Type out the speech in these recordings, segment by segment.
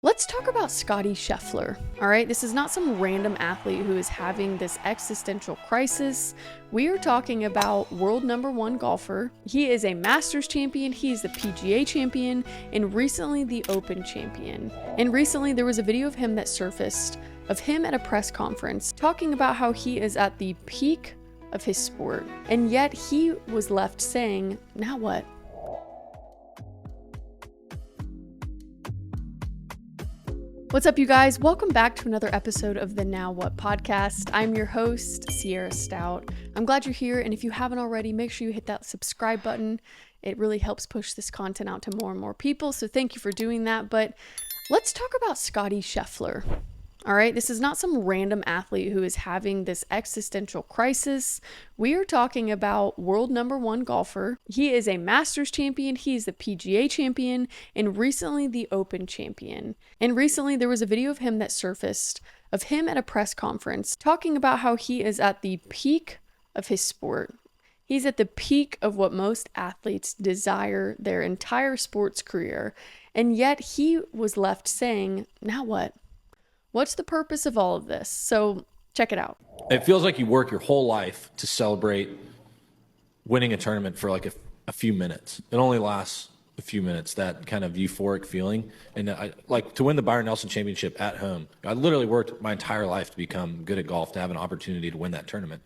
Let's talk about Scottie Scheffler, all right? This is not some random athlete who is having this existential crisis. We are talking about world number one golfer. He is a Masters champion, he is the PGA champion, and recently the Open champion. And recently there was a video of him that surfaced of him at a press conference talking about how he is at the peak of his sport. And yet he was left saying, now what? What's up, you guys? Welcome back to another episode of the Now What podcast. I'm your host, Siarra Stout. I'm glad you're here, and if you haven't already, make sure you hit that subscribe button. It really helps push this content out to more and more people, so thank you for doing that. But let's talk about Scottie Scheffler. All right, this is not some random athlete who is having this existential crisis. We are talking about world number one golfer. He is a Masters champion, he is the PGA champion, and recently the Open champion. And recently there was a video of him that surfaced of him at a press conference talking about how he is at the peak of his sport. He's at the peak of what most athletes desire their entire sports career. And yet he was left saying, now what? What's the purpose of all of this? So check it out. It feels like you work your whole life to celebrate winning a tournament for like a few minutes. It only lasts a few minutes, that kind of euphoric feeling. And like to win the Byron Nelson Championship at home, I literally worked my entire life to become good at golf, to have an opportunity to win that tournament.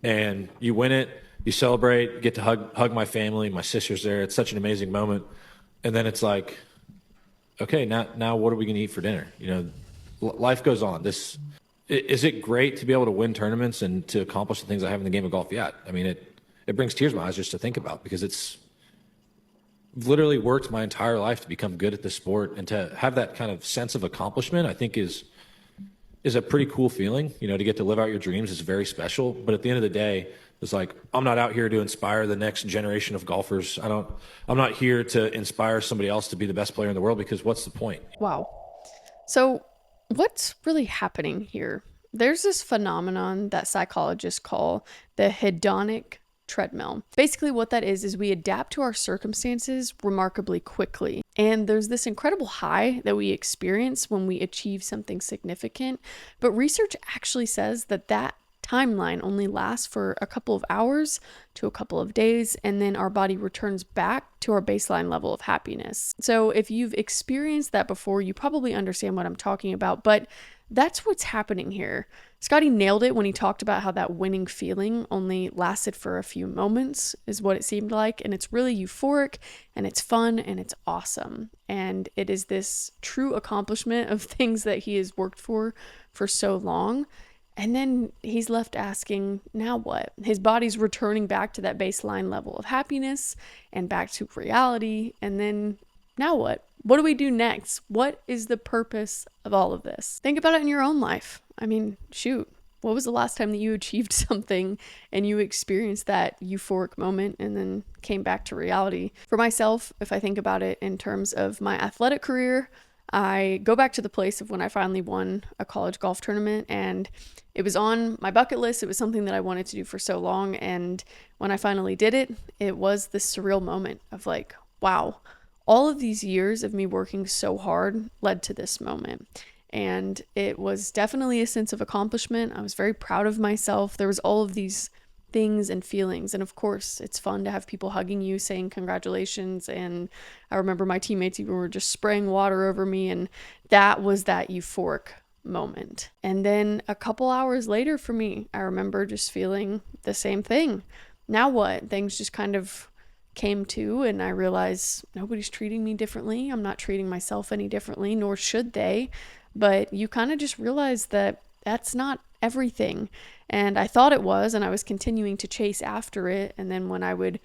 And you win it, you celebrate, get to hug my family, my sister's there. It's such an amazing moment. And then it's like, okay, now what are we going to eat for dinner? You know, life goes on. Is it great to be able to win tournaments and to accomplish the things I have in the game of golf? Yeah. I mean, it brings tears to my eyes just to think about, because it's literally worked my entire life to become good at this sport, and to have that kind of sense of accomplishment, I think is a pretty cool feeling. You know, to get to live out your dreams is very special. But at the end of the day, it's like, I'm not out here to inspire the next generation of golfers. I'm not here to inspire somebody else to be the best player in the world, because what's the point? Wow. So what's really happening here? There's this phenomenon that psychologists call the hedonic treadmill. Basically what that is we adapt to our circumstances remarkably quickly. And there's this incredible high that we experience when we achieve something significant. But research actually says that timeline only lasts for a couple of hours to a couple of days, and then our body returns back to our baseline level of happiness. So if you've experienced that before, you probably understand what I'm talking about, but that's what's happening here. Scottie nailed it when he talked about how that winning feeling only lasted for a few moments, is what it seemed like, and it's really euphoric, and it's fun, and it's awesome. And it is this true accomplishment of things that he has worked for so long. And then he's left asking, now what? His body's returning back to that baseline level of happiness and back to reality. And then now what? What do we do next? What is the purpose of all of this? Think about it in your own life. I mean, shoot, what was the last time that you achieved something and you experienced that euphoric moment and then came back to reality? For myself, if I think about it in terms of my athletic career, I go back to the place of when I finally won a college golf tournament, and it was on my bucket list. It was something that I wanted to do for so long. And when I finally did it, it was this surreal moment of like, wow, all of these years of me working so hard led to this moment. And it was definitely a sense of accomplishment. I was very proud of myself. There was all of these things and feelings. And of course, it's fun to have people hugging you, saying congratulations. And I remember my teammates even were just spraying water over me. And that was that euphoric moment. And then a couple hours later for me, I remember just feeling the same thing. Now what? Things just kind of came to, and I realized nobody's treating me differently. I'm not treating myself any differently, nor should they. But you kind of just realize that that's not everything. And I thought it was, and I was continuing to chase after it. And then when I would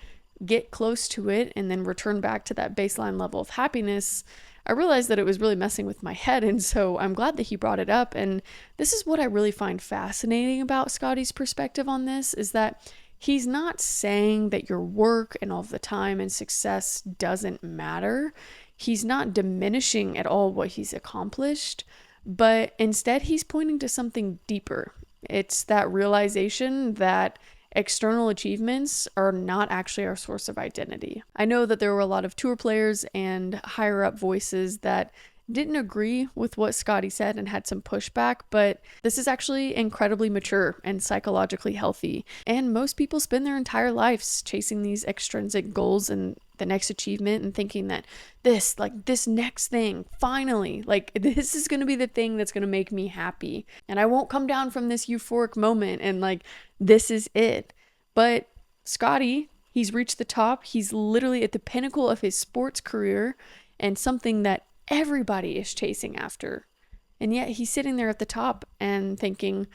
get close to it and then return back to that baseline level of happiness, I realized that it was really messing with my head. And so I'm glad that he brought it up. And this is what I really find fascinating about Scottie's perspective on this, is that he's not saying that your work and all of the time and success doesn't matter. He's not diminishing at all what he's accomplished, but instead he's pointing to something deeper. It's that realization that external achievements are not actually our source of identity. I know that there were a lot of tour players and higher up voices that didn't agree with what Scottie said and had some pushback, but this is actually incredibly mature and psychologically healthy. And most people spend their entire lives chasing these extrinsic goals and the next achievement and thinking that this next thing, finally, like this is going to be the thing that's going to make me happy. And I won't come down from this euphoric moment and like, this is it. But Scottie, he's reached the top. He's literally at the pinnacle of his sports career and something that everybody is chasing after. And yet he's sitting there at the top and thinking,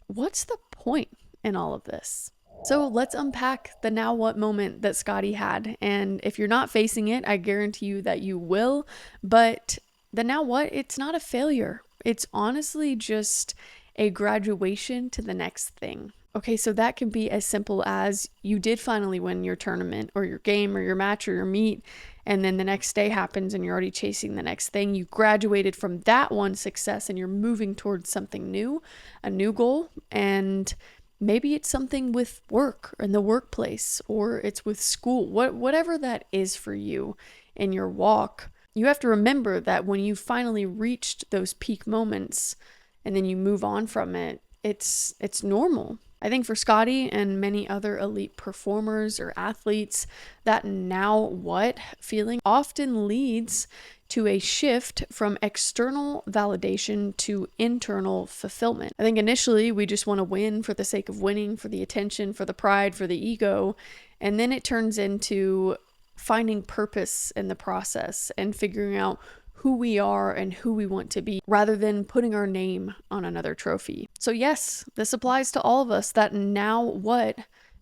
what's the point in all of this? So let's unpack the now what moment that Scottie had. And if you're not facing it, I guarantee you that you will. But the now what, it's not a failure. It's honestly just a graduation to the next thing. Okay, so that can be as simple as you did finally win your tournament or your game or your match or your meet, and then the next day happens and you're already chasing the next thing. You graduated from that one success and you're moving towards something new, a new goal, and maybe it's something with work in the workplace, or it's with school, whatever that is for you in your walk. You have to remember that when you finally reached those peak moments and then you move on from it, it's normal. I think for Scottie and many other elite performers or athletes, that now what feeling often leads to a shift from external validation to internal fulfillment. I think initially we just want to win for the sake of winning, for the attention, for the pride, for the ego, and then it turns into finding purpose in the process and figuring out who we are and who we want to be rather than putting our name on another trophy. So yes, this applies to all of us. That now what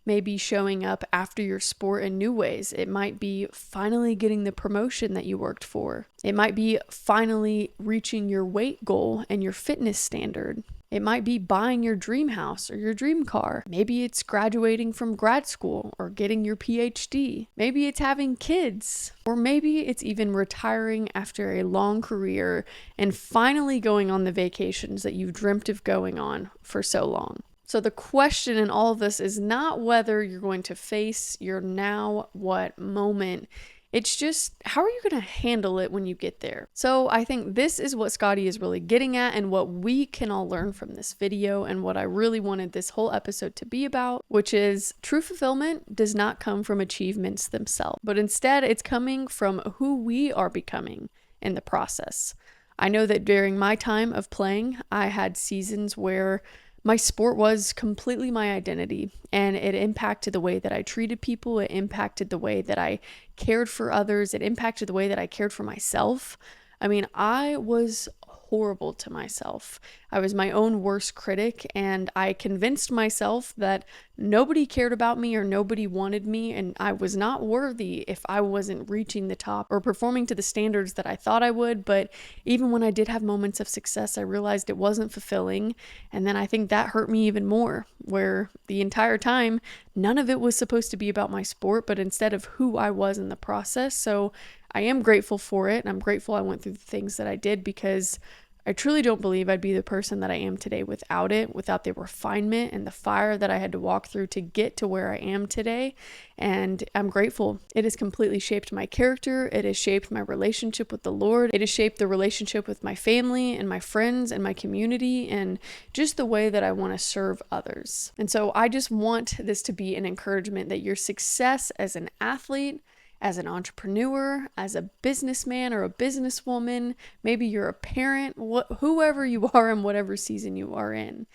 may be showing up after your sport in new ways. It might be finally getting the promotion that you worked for. It might be finally reaching your weight goal and your fitness standard. It might be buying your dream house or your dream car. Maybe it's graduating from grad school or getting your PhD. Maybe it's having kids. Or maybe it's even retiring after a long career and finally going on the vacations that you've dreamt of going on for so long. So the question in all of this is not whether you're going to face your now what moment. It's just, how are you going to handle it when you get there? So I think this is what Scottie is really getting at and what we can all learn from this video and what I really wanted this whole episode to be about, which is true fulfillment does not come from achievements themselves, but instead it's coming from who we are becoming in the process. I know that during my time of playing, I had seasons where my sport was completely my identity, and it impacted the way that I treated people. It impacted the way that I cared for others. It impacted the way that I cared for myself. I mean, I was horrible to myself. I was my own worst critic, and I convinced myself that nobody cared about me or nobody wanted me, and I was not worthy if I wasn't reaching the top or performing to the standards that I thought I would. But even when I did have moments of success, I realized it wasn't fulfilling, and then I think that hurt me even more, where the entire time, none of it was supposed to be about my sport, but instead of who I was in the process. So I am grateful for it, and I'm grateful I went through the things that I did, because I truly don't believe I'd be the person that I am today without it, without the refinement and the fire that I had to walk through to get to where I am today. And I'm grateful. It has completely shaped my character. It has shaped my relationship with the Lord. It has shaped the relationship with my family and my friends and my community, and just the way that I want to serve others. And so I just want this to be an encouragement that your success as an athlete, as an entrepreneur, as a businessman or a businesswoman, maybe you're a parent, whoever you are in whatever season you are in,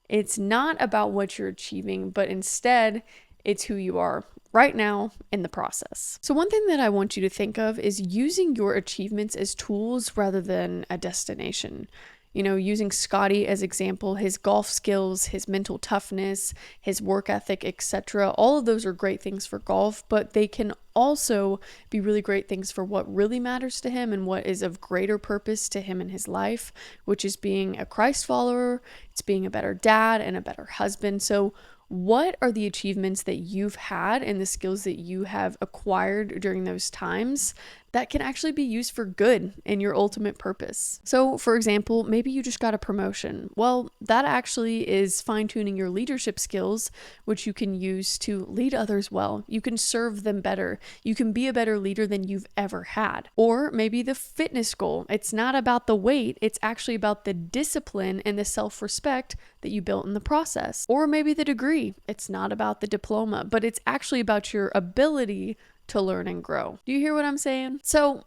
it's not about what you're achieving, but instead it's who you are right now in the process. So one thing that I want you to think of is using your achievements as tools rather than a destination. You know, using Scottie as example, his golf skills, his mental toughness, his work ethic, etc. All of those are great things for golf, but they can also be really great things for what really matters to him and what is of greater purpose to him in his life, which is being a Christ follower, it's being a better dad and a better husband. So what are the achievements that you've had and the skills that you have acquired during those times that can actually be used for good in your ultimate purpose. So, for example, maybe you just got a promotion. Well, that actually is fine-tuning your leadership skills, which you can use to lead others well. You can serve them better. You can be a better leader than you've ever had. Or maybe the fitness goal. It's not about the weight, it's actually about the discipline and the self-respect that you built in the process. Or maybe the degree. It's not about the diploma, but it's actually about your ability to learn and grow. Do you hear what I'm saying? So,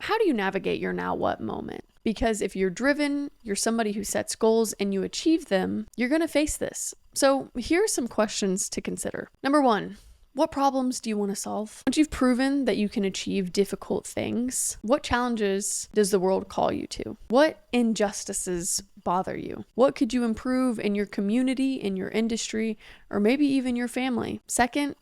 how do you navigate your now what moment? Because if you're driven, you're somebody who sets goals and you achieve them, you're going to face this. So, here are some questions to consider. Number 1, what problems do you want to solve? Once you've proven that you can achieve difficult things, what challenges does the world call you to? What injustices bother you? What could you improve in your community, in your industry, or maybe even your family? Second,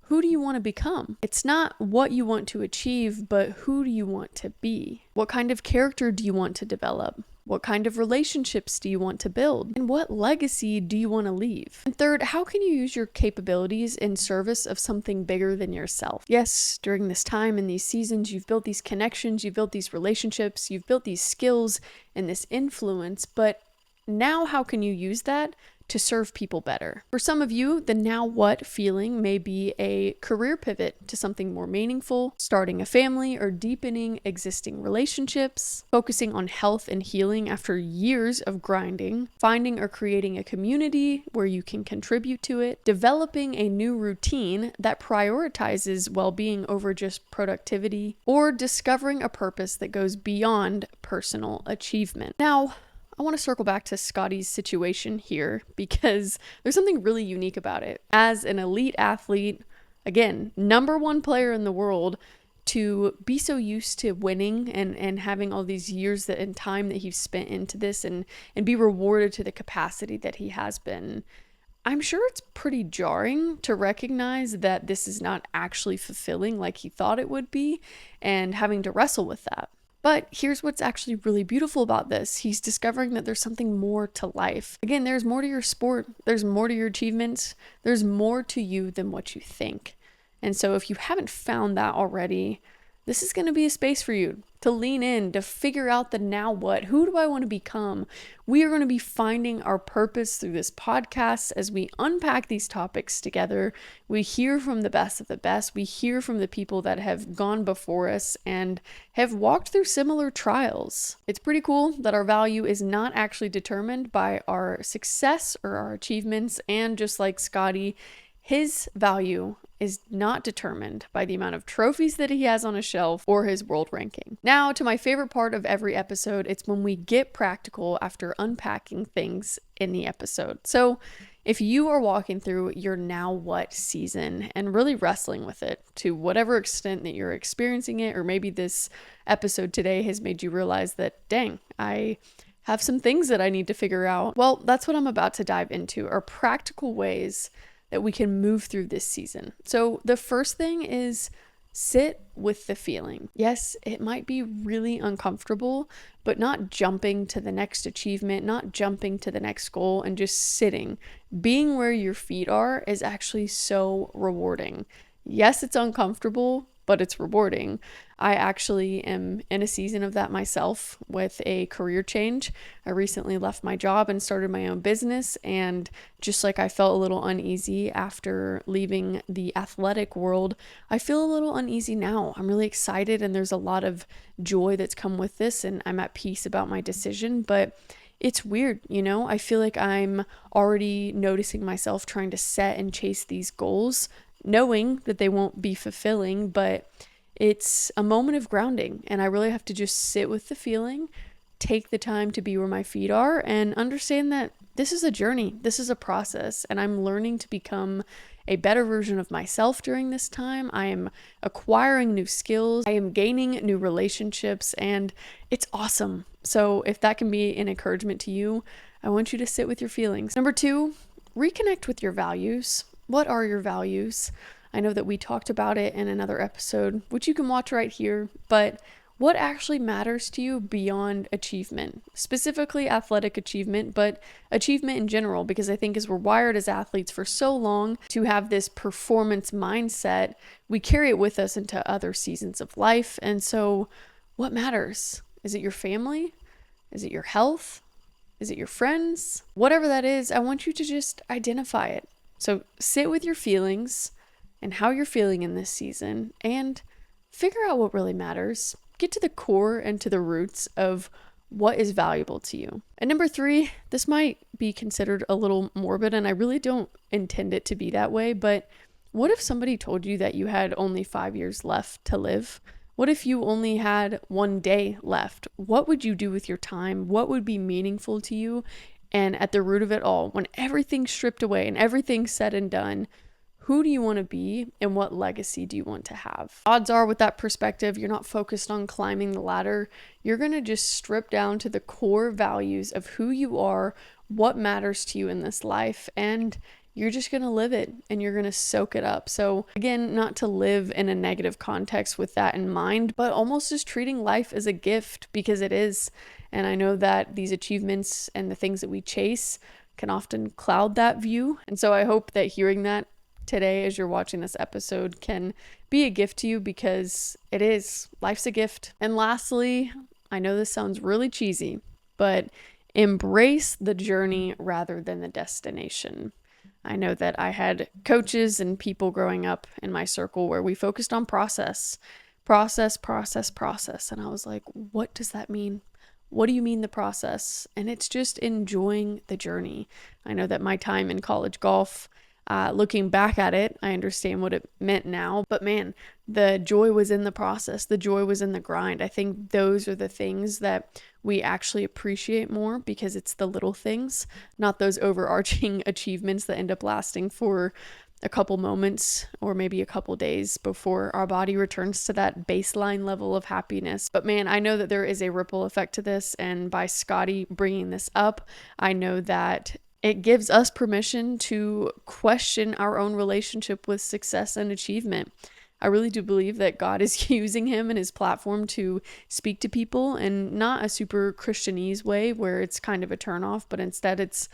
who do you want to become? It's not what you want to achieve, but who do you want to be? What kind of character do you want to develop? What kind of relationships do you want to build? And what legacy do you want to leave? And third, how can you use your capabilities in service of something bigger than yourself? Yes, during this time and these seasons, you've built these connections, you've built these relationships, you've built these skills and this influence, but now how can you use that to serve people better? For some of you, the now what feeling may be a career pivot to something more meaningful, starting a family or deepening existing relationships, focusing on health and healing after years of grinding, finding or creating a community where you can contribute to it, developing a new routine that prioritizes well-being over just productivity, or discovering a purpose that goes beyond personal achievement. Now, I want to circle back to Scottie's situation here because there's something really unique about it. As an elite athlete, again, number 1 player in the world, to be so used to winning and having all these years and time that he's spent into this and be rewarded to the capacity that he has been, I'm sure it's pretty jarring to recognize that this is not actually fulfilling like he thought it would be and having to wrestle with that. But here's what's actually really beautiful about this. He's discovering that there's something more to life. Again, there's more to your sport. There's more to your achievements. There's more to you than what you think. And so if you haven't found that already, this is going to be a space for you to lean in, to figure out the now what. Who do I want to become? We are going to be finding our purpose through this podcast as we unpack these topics together. We hear from the best of the best. We hear from the people that have gone before us and have walked through similar trials. It's pretty cool that our value is not actually determined by our success or our achievements. And just like Scottie, his value is not determined by the amount of trophies that he has on a shelf or his world ranking. Now, to my favorite part of every episode, it's when we get practical after unpacking things in the episode. So if you are walking through your now what season and really wrestling with it to whatever extent that you're experiencing it, or maybe this episode today has made you realize that, dang, I have some things that I need to figure out. Well, that's what I'm about to dive into, are practical ways that we can move through this season. So the first thing is sit with the feeling. Yes, it might be really uncomfortable, but not jumping to the next achievement, not jumping to the next goal, and just sitting. Being where your feet are is actually so rewarding. Yes, it's uncomfortable, but it's rewarding. I actually am in a season of that myself with a career change. I recently left my job and started my own business, and just like I felt a little uneasy after leaving the athletic world, I feel a little uneasy now. I'm really excited and there's a lot of joy that's come with this, and I'm at peace about my decision, but it's weird, you know? I feel like I'm already noticing myself trying to set and chase these goals, knowing that they won't be fulfilling, but it's a moment of grounding, and I really have to just sit with the feeling, take the time to be where my feet are, and understand that this is a journey, this is a process, and I'm learning to become a better version of myself during this time. I am acquiring new skills, I am gaining new relationships, and it's awesome. So if that can be an encouragement to you, I want you to sit with your feelings. Number 2, reconnect with your values. What are your values? I know that we talked about it in another episode, which you can watch right here, but what actually matters to you beyond achievement, specifically athletic achievement, but achievement in general, because I think as we're wired as athletes for so long to have this performance mindset, we carry it with us into other seasons of life. And so what matters? Is it your family? Is it your health? Is it your friends? Whatever that is, I want you to just identify it. So sit with your feelings and how you're feeling in this season and figure out what really matters. Get to the core and to the roots of what is valuable to you. And number 3, this might be considered a little morbid, and I really don't intend it to be that way, but what if somebody told you that you had only 5 years left to live? What if you only had 1 day left? What would you do with your time? What would be meaningful to you? And at the root of it all, when everything's stripped away and everything's said and done, who do you want to be and what legacy do you want to have? Odds are with that perspective, you're not focused on climbing the ladder. You're going to just strip down to the core values of who you are, what matters to you in this life, and you're just going to live it and you're going to soak it up. So again, not to live in a negative context with that in mind, but almost just treating life as a gift, because it is. And I know that these achievements and the things that we chase can often cloud that view. And so I hope that hearing that today as you're watching this episode can be a gift to you, because it is. Life's a gift. And lastly, I know this sounds really cheesy, but embrace the journey rather than the destination. I know that I had coaches and people growing up in my circle where we focused on process. And I was like, what does that mean? What do you mean the process? And it's just enjoying the journey. I know that my time in college golf, looking back at it, I understand what it meant now, but man, the joy was in the process. The joy was in the grind. I think those are the things that we actually appreciate more, because it's the little things, not those overarching achievements that end up lasting for a couple moments or maybe a couple days before our body returns to that baseline level of happiness. But man, I know that there is a ripple effect to this, and by Scottie bringing this up, I know that it gives us permission to question our own relationship with success and achievement. I really do believe that God is using him and his platform to speak to people, and not a super Christianese way where it's kind of a turnoff, but instead it's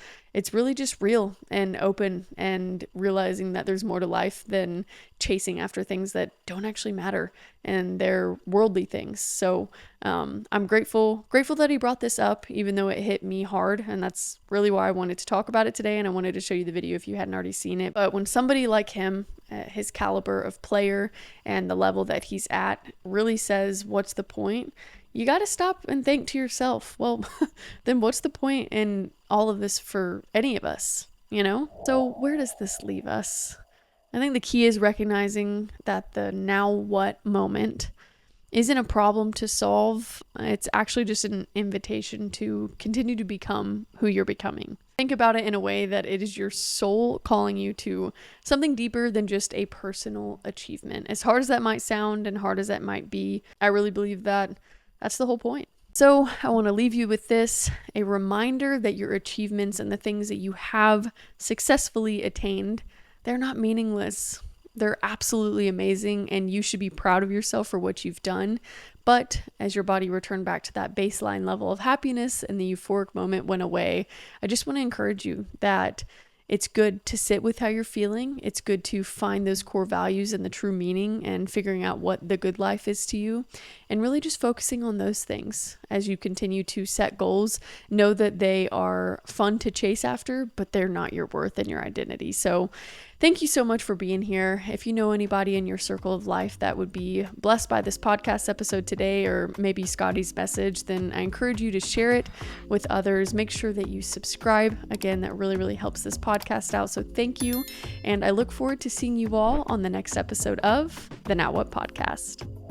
really just real and open, and realizing that there's more to life than chasing after things that don't actually matter, and they're worldly things. So I'm grateful that he brought this up, even though it hit me hard, and that's really why I wanted to talk about it today, and I wanted to show you the video if you hadn't already seen it. But when somebody like him, his caliber of player and the level that he's at, really says, what's the point? You got to stop and think to yourself, well, then what's the point in all of this for any of us, you know? So where does this leave us? I think the key is recognizing that the now what moment isn't a problem to solve. It's actually just an invitation to continue to become who you're becoming. Think about it in a way that it is your soul calling you to something deeper than just a personal achievement. As hard as that might sound and hard as that might be, I really believe that that's the whole point. So I want to leave you with this, a reminder that your achievements and the things that you have successfully attained, they're not meaningless. They're absolutely amazing, and you should be proud of yourself for what you've done. But as your body returned back to that baseline level of happiness and the euphoric moment went away, I just want to encourage you that it's good to sit with how you're feeling. It's good to find those core values and the true meaning and figuring out what the good life is to you, and really just focusing on those things as you continue to set goals. Know that they are fun to chase after, but they're not your worth and your identity. So thank you so much for being here. If you know anybody in your circle of life that would be blessed by this podcast episode today, or maybe Scottie's message, then I encourage you to share it with others. Make sure that you subscribe. Again, that really, really helps this podcast out. So thank you. And I look forward to seeing you all on the next episode of the Now What Podcast.